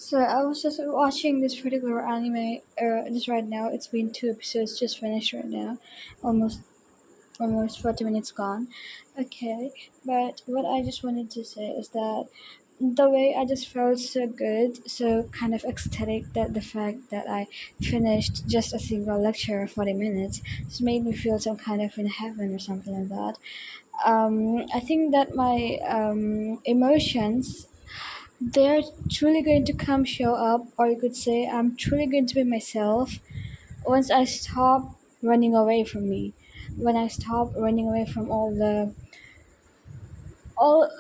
So I was just watching this particular anime just right now. It's been two episodes just finished right now, almost almost 40 minutes gone. Okay, but what I just wanted to say is that the way I just felt so good, so kind of ecstatic that the fact that I finished just a single lecture of 40 minutes just made me feel some kind of in heaven or something like that. I think that my emotions they're truly going to come show up, or you could say I'm truly going to be myself once I stop running away from me, when I stop running away from all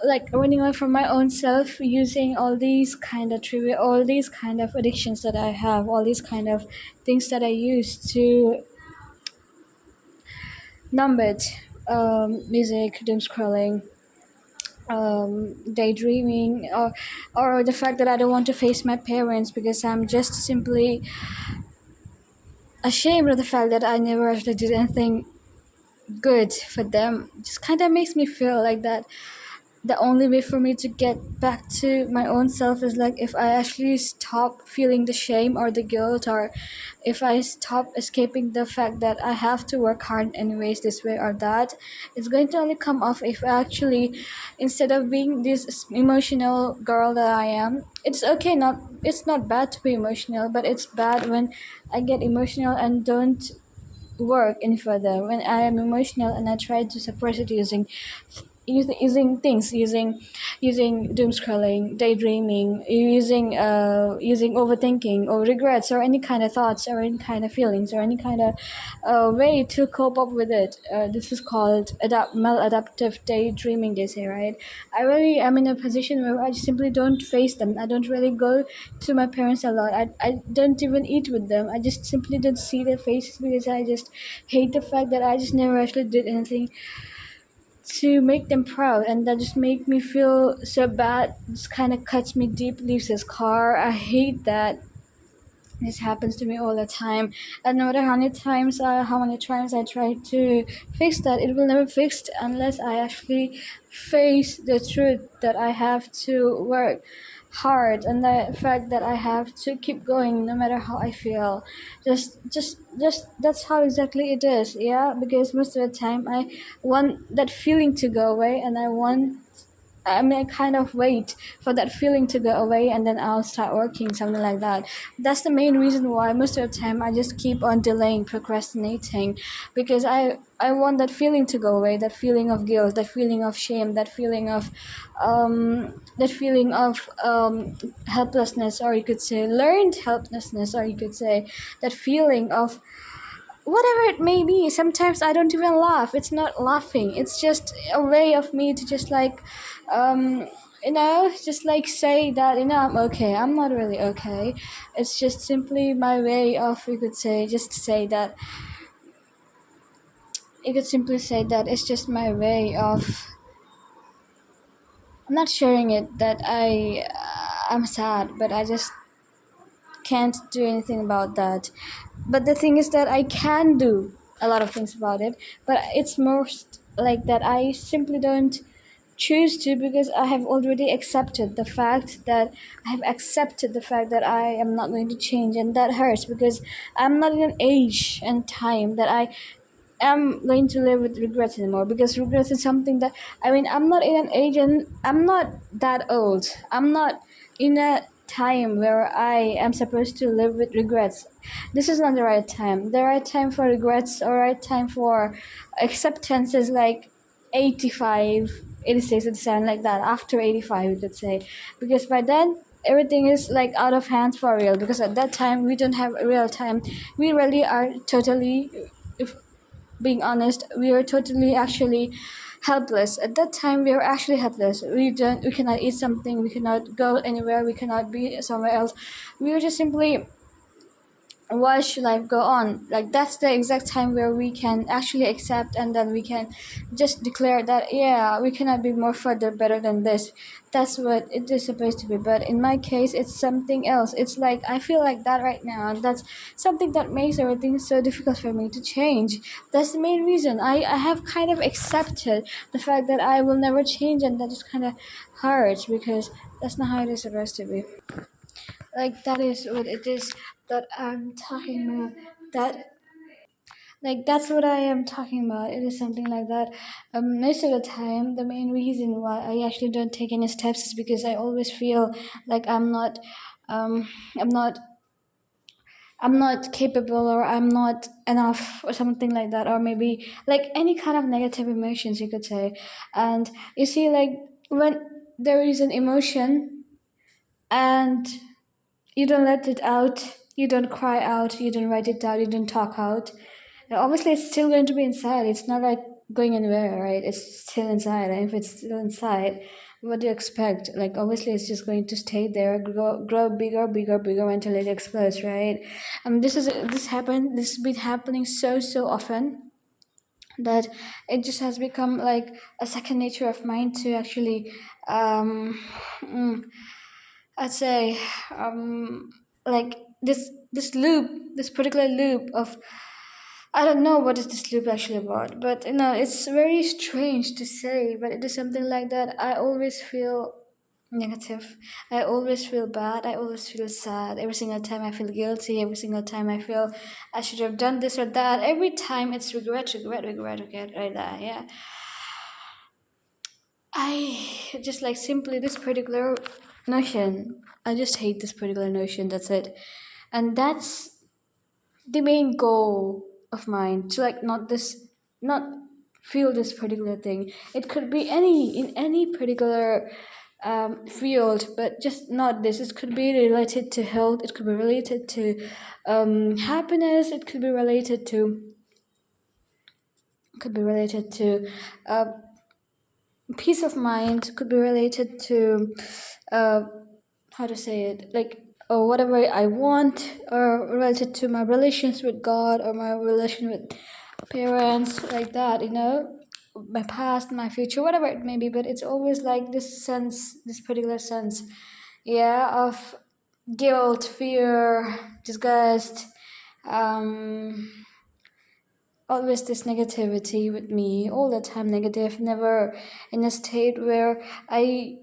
like running away from my own self, using all these kind of trivia, all these kind of addictions that I have, all these kind of things that I use to numb it. Music, doom scrolling, daydreaming, or the fact that I don't want to face my parents because I'm just simply ashamed of the fact that I never actually did anything good for them. Just kind of makes me feel like that the only way for me to get back to my own self is like if I actually stop feeling the shame or the guilt, or if I stop escaping the fact that I have to work hard anyways this way or that. It's going to only come off if I actually, instead of being this emotional girl that I am, it's okay, not it's not bad to be emotional, but it's bad when I get emotional and don't work any further. When I am emotional and I try to suppress it using things, using doom scrolling, daydreaming, using overthinking or regrets or any kind of thoughts or any kind of feelings or any kind of way to cope up with it. This is called maladaptive daydreaming, they say, right? I really am in a position where I simply don't face them. I don't really go to my parents a lot. I don't even eat with them. I just simply don't see their faces because I just hate the fact that I just never actually did anything to make them proud, and that just make me feel so bad. This kind of cuts me deep, leaves a scar. I hate that this happens to me all the time, and no matter how many times I try to fix that, it will never fix unless I actually face the truth that I have to work hard, and the fact that I have to keep going no matter how I feel. Just that's how exactly it is. Yeah, because most of the time I want that feeling to go away, and I kind of wait for that feeling to go away, and then I'll start working, something like that. That's the main reason why most of the time I just keep on delaying, procrastinating, because I want that feeling to go away, that feeling of guilt, that feeling of shame, that feeling of helplessness, or you could say learned helplessness, or you could say that feeling of whatever it may be. Sometimes I don't even laugh. It's not laughing, it's just a way of me to just like um just like say that I'm okay. I'm not really okay. It's just simply my way of, you could simply say that it's just my way of, I'm not sharing it that I'm sad, but I just can't do anything about that. But the thing is that I can do a lot of things about it, but it's most like that I simply don't choose to, because I have already accepted the fact that I am not going to change, and that hurts because I'm not in an age and time that I am going to live with regrets anymore, because regrets is something that, I'm not in an age and I'm not that old. I'm not in a time where I am supposed to live with regrets. This is not the right time. The right time for regrets or right time for acceptance is like 85, 86, 87, like that. After 85, you could say, because by then everything is like out of hands for real, because at that time we don't have real time. We really are totally, if being honest, we were totally actually helpless. At that time we were actually helpless. We cannot eat something, we cannot go anywhere, we cannot be somewhere else. We were just simply, why should life go on? Like, that's the exact time where we can actually accept, and then we can just declare that, yeah, we cannot be more further better than this. That's what it is supposed to be. But in my case, it's something else. It's like I feel like that right now. That's something that makes everything so difficult for me to change. That's the main reason. I have kind of accepted the fact that I will never change, and that just kind of hurts because that's not how it is supposed to be. Like that is what it is that I'm talking about. That like that's what I am talking about. It is something like that. Most of the time, the main reason why I actually don't take any steps is because I always feel like um, I'm not I'm not capable, or I'm not enough, or something like that, or maybe like any kind of negative emotions you could say. And you see, like when there is an emotion and you don't let it out, you don't cry out, you don't write it down, you don't talk out. Now, obviously, it's still going to be inside. It's not like going anywhere, right? It's still inside. And if it's still inside, what do you expect? Like, obviously, it's just going to stay there, grow bigger, bigger, bigger until it explodes, right? This has been happening so often that it just has become like a second nature of mine to actually um, mm, I'd say like this loop, this particular loop of I don't know what is this loop actually about, but it's very strange to say, but it is something like that. I always feel negative. I always feel bad. I always feel sad. Every single time I feel guilty. Every single time I feel I should have done this or that. Every time it's regret, regret, regret, regret, right there. Yeah. I just like simply this particular notion. I just hate this particular notion. That's it. And that's the main goal of mine to like not feel this particular thing. It could be any particular field, but just not this. It could be related to health. It could be related to happiness. It could be related to uh, peace of mind. Could be related to uh, how to say it, like or whatever I want, or related to my relations with God, or my relation with parents, like that, my past, my future, whatever it may be. But it's always like this particular sense, yeah, of guilt, fear, disgust, um always this negativity with me all the time, negative, never in a state where I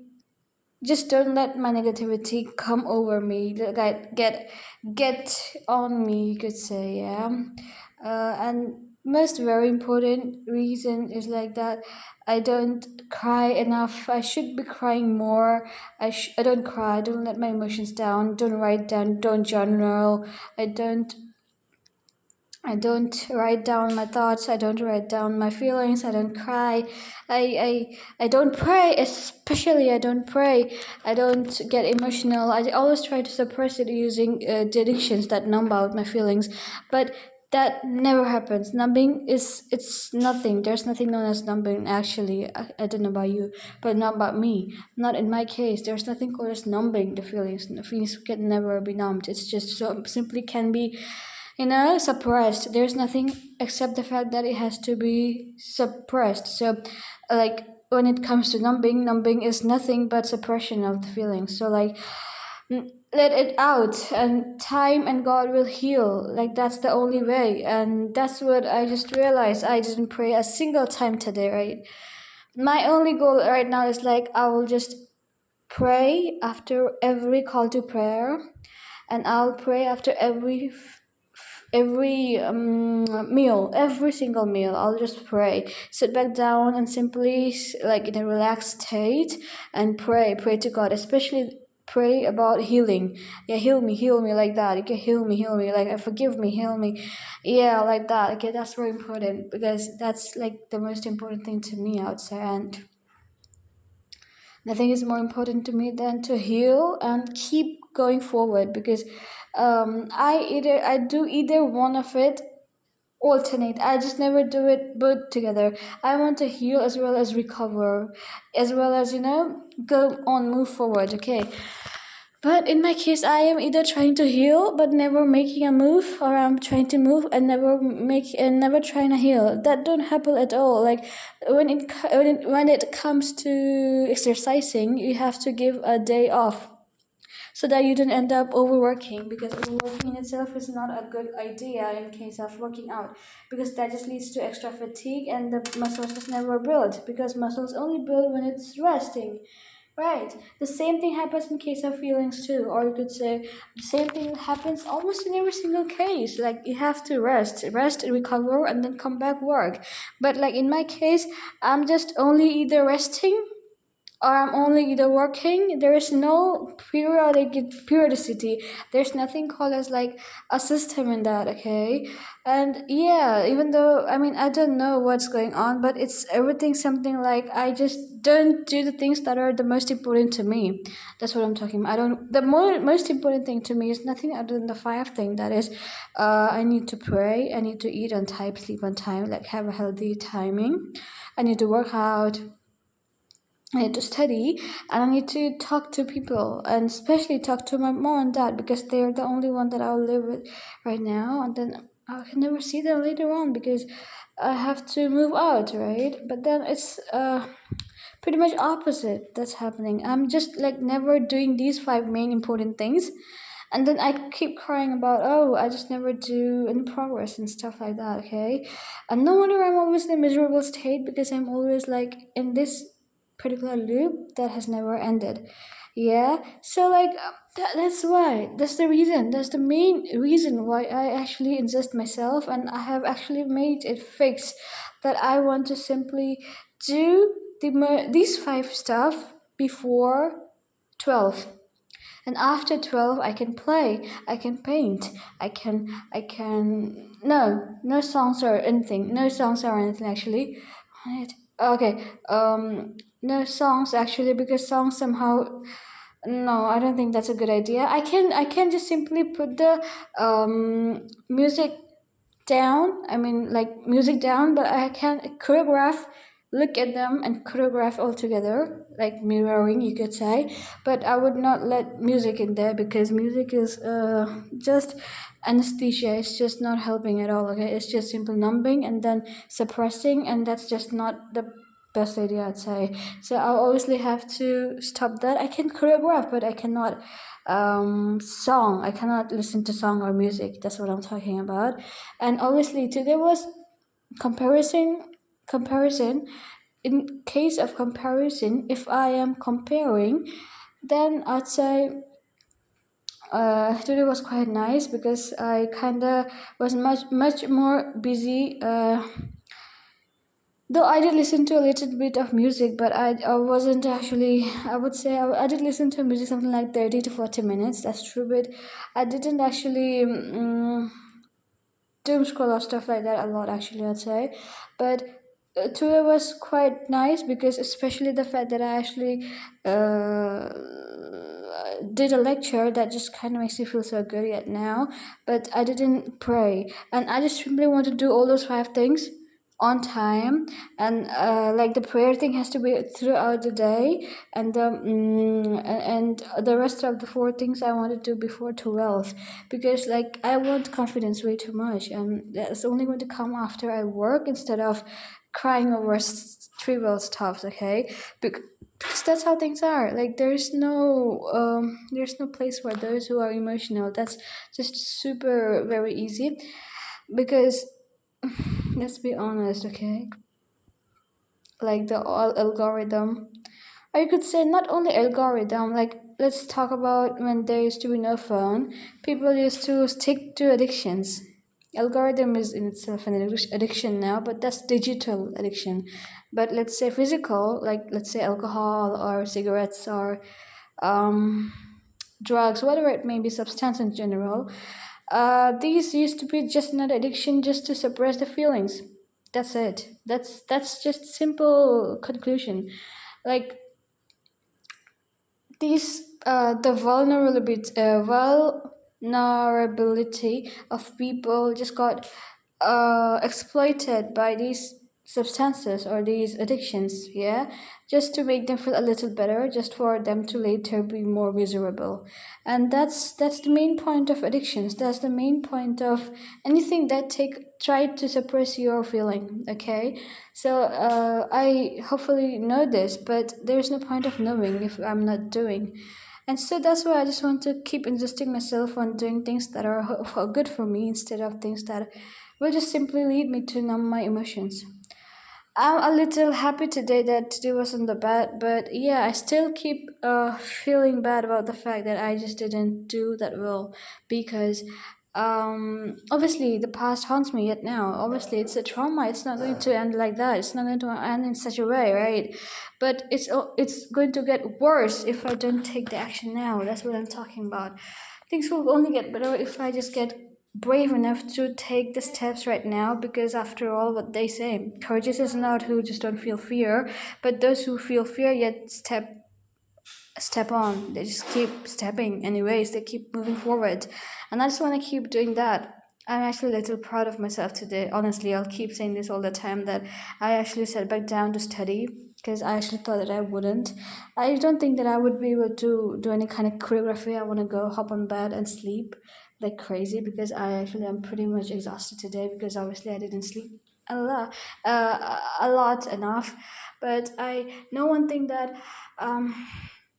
just don't let my negativity come over me, get on me, you could say. Yeah. And most very important reason is like that I don't cry enough. I should be crying more. I don't cry. I don't let my emotions down. Don't write down. Don't journal. I don't write down my thoughts. I don't write down my feelings. I don't cry. I don't pray, especially I don't pray. I don't get emotional. I always try to suppress it using the addictions that numb out my feelings. But that never happens. Numbing it's nothing. There's nothing known as numbing actually. I don't know about you, but not about me. Not in my case. There's nothing called as numbing the feelings. The feelings can never be numbed. It's just so simply can be suppressed. There's nothing except the fact that it has to be suppressed. So like when it comes to numbing is nothing but suppression of the feelings. So like let it out, and time and God will heal. Like that's the only way. And that's what I just realized. I didn't pray a single time today, right? My only goal right now is like I will just pray after every call to prayer, and I'll pray after every meal, every single meal. I'll just pray, sit back down, and simply like in a relaxed state, and pray to God, especially pray about healing. Yeah, heal me, like that. Okay, heal me, like forgive me, heal me. Yeah, like that. Okay, that's very important, because that's like the most important thing to me, I would say. And nothing is more important to me than to heal and keep going forward, because I do either one of it, alternate. I just never do it both together. I want to heal as well as recover, as well as go on, move forward. Okay, but in my case, I am either trying to heal but never making a move, or I'm trying to move and never trying to heal. That don't happen at all. Like when it comes to exercising, you have to give a day off so that you don't end up overworking, because overworking in itself is not a good idea in case of working out, because that just leads to extra fatigue and the muscles just never build, because muscles only build when it's resting. Right. The same thing happens in case of feelings too, or you could say the same thing happens almost in every single case. Like you have to rest, recover, and then come back work. But like in my case, I'm just only either resting or I'm only either working. There is no periodicity. There's nothing called as like a system in that, okay? And yeah, even though I mean I don't know what's going on, but it's everything something like I just don't do the things that are the most important to me. That's what I'm talking about. I don't. The most important thing to me is nothing other than the five thing. That is, I need to pray. I need to eat on time, sleep on time, like have a healthy timing. I need to work out. I need to study and I need to talk to people and especially talk to my mom and dad because they're the only one that I'll live with right now and then I can never see them later on because I have to move out, right? But then it's pretty much opposite that's happening. I'm just like never doing these five main important things and then I keep crying about oh I just never do any progress and stuff like that, okay? And no wonder I'm always in a miserable state because I'm always like in this particular loop that has never ended. Yeah, so like that's why that's the reason that's the main reason why I actually insist myself and I have actually made it fixed that I want to simply do these five stuff before 12 and after 12 I can play, I can paint, I can no songs or anything, no songs or anything actually. Right. Okay, no songs actually because songs somehow no, I don't think that's a good idea. I can just simply put the music down. I mean, like music down, but I can choreograph, look at them and choreograph all together, like mirroring, you could say. But I would not let music in there because music is just anesthesia. It's just not helping at all. Okay, it's just simple numbing and then suppressing, and that's just not the best idea I'd say. So I'll obviously have to stop that. I can choreograph, but I cannot song. I cannot listen to song or music. That's what I'm talking about. And obviously today was comparison. In case of comparison, if I am comparing, then I'd say today was quite nice because I kinda was much more busy. Though I did listen to a little bit of music, but I wasn't actually. I would say I did listen to music something like 30 to 40 minutes. That's true, but I didn't actually. Doom scroll or stuff like that a lot actually I'd say, but today was quite nice because especially the fact that I actually uh, did a lecture that just kind of makes me feel so good yet now, but I didn't pray and I just simply want to do all those five things on time and like the prayer thing has to be throughout the day and and the rest of the four things I want to do before 12 because like I want confidence way too much and that's only going to come after I work instead of crying over trivial stuff, okay? Because that's how things are. Like there's no place for those who are emotional. That's just super very easy because let's be honest, okay? Like the algorithm, or you could say not only algorithm. Like let's talk about when there used to be no phone, people used to stick to addictions. Algorithm is in itself an addiction now, but that's digital addiction. But let's say physical, like let's say alcohol or cigarettes or um, drugs, whatever it may be, substance in general. These used to be just an addiction just to suppress the feelings. That's it. That's just simple conclusion. Like these, the vulnerability of people just got exploited by these substances or these addictions, yeah, just to make them feel a little better, just for them to later be more miserable. And that's the main point of addictions. That's the main point of anything that try to suppress your feeling, okay? So I hopefully know this, but there's no point of knowing if I'm not doing. And so that's why I just want to keep insisting myself on doing things that are good for me instead of things that will just simply lead me to numb my emotions. I'm a little happy today that today wasn't the bad, but yeah, I still keep feeling bad about the fact that I just didn't do that well because obviously the past haunts me yet now. Obviously it's a trauma. It's not going to end like that. It's not going to end in such a way, right? But it's going to get worse if I don't take the action now. That's what I'm talking about. Things will only get better if I just get brave enough to take the steps right now, because after all what they say, courageous is not who just don't feel fear, but those who feel fear yet step on. They just keep stepping anyways, they keep moving forward, and I just want to keep doing that. I'm actually a little proud of myself today. Honestly, I'll keep saying this all the time, that I actually sat back down to study because I actually thought that I wouldn't. I don't think that I would be able to do any kind of choreography. I want to go hop on bed and sleep like crazy because I actually am pretty much exhausted today because obviously I didn't sleep a lot enough. But I know one thing that um,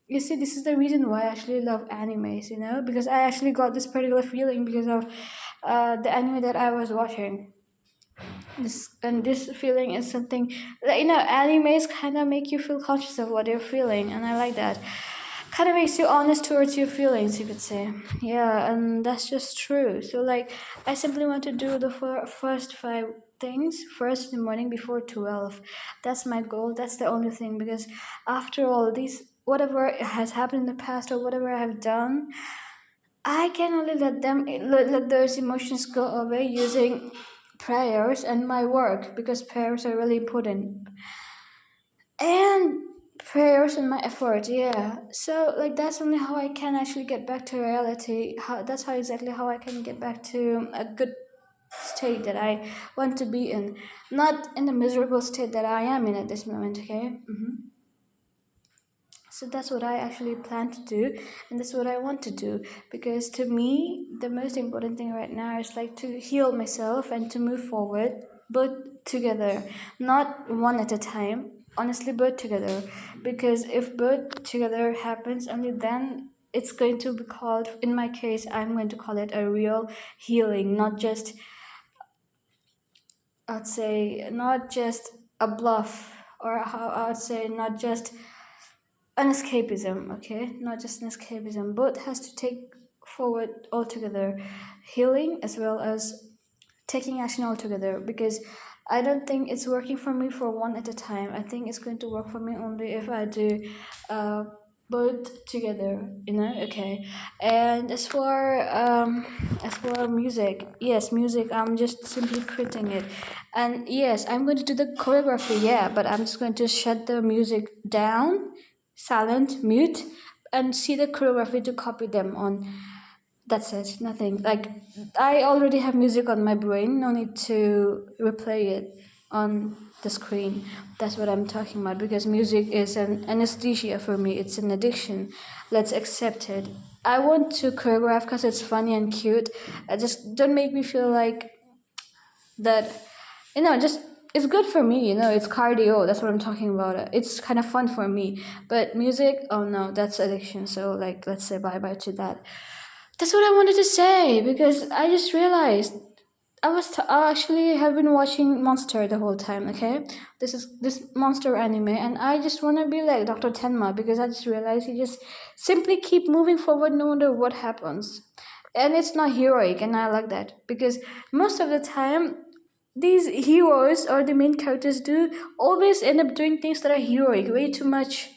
you see, this is the reason why I actually love animes, because I actually got this particular feeling because of the anime that I was watching. This feeling is something that, animes kind of make you feel conscious of what you're feeling, and I like that. Kind of makes you honest towards your feelings, you could say. Yeah, and that's just true. So, like, I simply want to do the first five things first in the morning before 12. That's my goal. That's the only thing, because after all, these whatever has happened in the past or whatever I have done, I can only let those emotions go away using prayers and my work, because prayers are really important, and prayers and my effort. Yeah, so like that's only how I can actually get back to reality. That's how exactly how I can get back to a good state that I want to be in, not in the miserable state that I am in at this moment. Okay. So that's what I actually plan to do, and that's what I want to do. Because to me, the most important thing right now is like to heal myself and to move forward, both together, not one at a time. Honestly, both together. Because if both together happens, only then it's going to be called. In my case, I'm going to call it a real healing, not just, I'd say, not just a bluff, or how I'd say, not just an escapism. Okay, not just an escapism, both has to take forward altogether, healing as well as taking action altogether, because I don't think it's working for me for one at a time. I think it's going to work for me only if I do uh, both together, okay. And as for music, yes, music, I'm just simply creating it, and yes, I'm going to do the choreography, yeah, but I'm just going to shut the music down, silent, mute, and see the choreography to copy them on. That's it, nothing. Like, I already have music on my brain, no need to replay it on the screen. That's what I'm talking about, because music is an anesthesia for me, it's an addiction. Let's accept it. I want to choreograph because it's funny and cute. I just don't make me feel like that, just it's good for me, it's cardio, that's what I'm talking about. It's kind of fun for me, but music, oh no, that's addiction. So like, let's say bye bye to that. That's what I wanted to say, because I just realized I actually have been watching Monster the whole time. Okay, this is this Monster anime, and I just want to be like Dr. Tenma, because I just realized he just simply keep moving forward no matter what happens, and it's not heroic, and I like that, because most of the time these heroes or the main characters do always end up doing things that are heroic, way too much.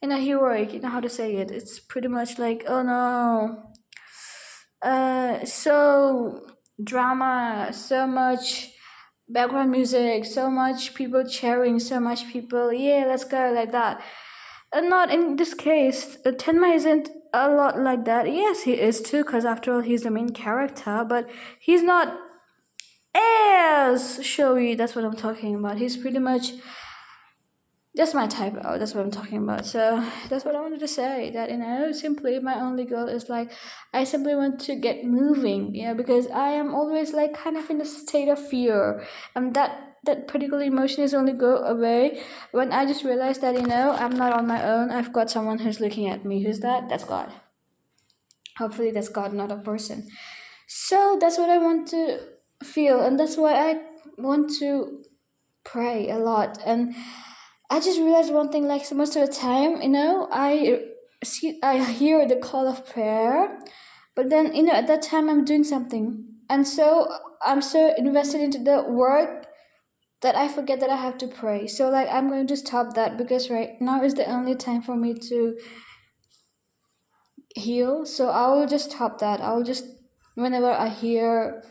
In a heroic, you know how to say it. It's pretty much like, oh no, so drama, so much background music, so much people cheering, so much people, yeah, let's go, like that. And not in this case, Tenma isn't a lot like that. Yes, he is too, because after all, he's the main character, but he's not as showy. That's what I'm talking about. He's pretty much that's my type. Oh, that's what I'm talking about. So that's what I wanted to say. That simply my only goal is like I simply want to get moving. Yeah, because I am always like kind of in a state of fear, and that particular emotion is only go away when I just realize that I'm not on my own. I've got someone who's looking at me. Who's that? That's God. Hopefully, that's God, not a person. So that's what I want to feel, and that's why I want to pray a lot. And I just realized one thing, like, so most of the time, I hear the call of prayer, but then, at that time I'm doing something. And so I'm so invested into the work that I forget that I have to pray. So, like, I'm going to stop that because right now is the only time for me to heal. So I will just stop that. I will just, whenever I hear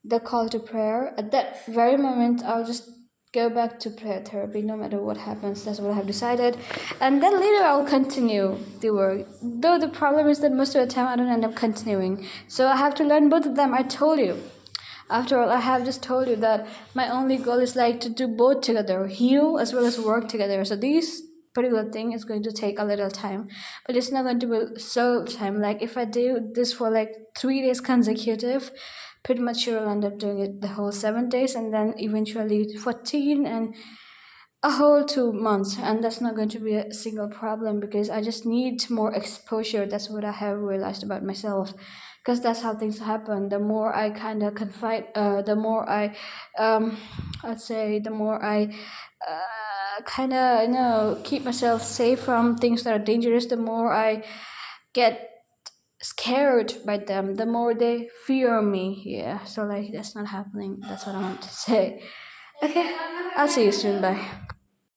the call to prayer, at that very moment, I'll just go back to prayer therapy no matter what happens. That's what I have decided. And then later I'll continue the work. Though the problem is that most of the time I don't end up continuing. So I have to learn both of them. I told you. After all, I have just told you that my only goal is like to do both together, heal as well as work together. So these particular thing is going to take a little time, but it's not going to be so time. Like if I do this for like 3 days consecutive, pretty much sure I'll end up doing it the whole 7 days, and then eventually 14 and a whole 2 months, and that's not going to be a single problem because I just need more exposure. That's what I have realized about myself, because that's how things happen. The more I kind of confide, the more I'd say, the more I kind of keep myself safe from things that are dangerous. The more I get scared by them, the more they fear me. Yeah, so like that's not happening. That's what I want to say. Okay, I'll see you soon. Bye.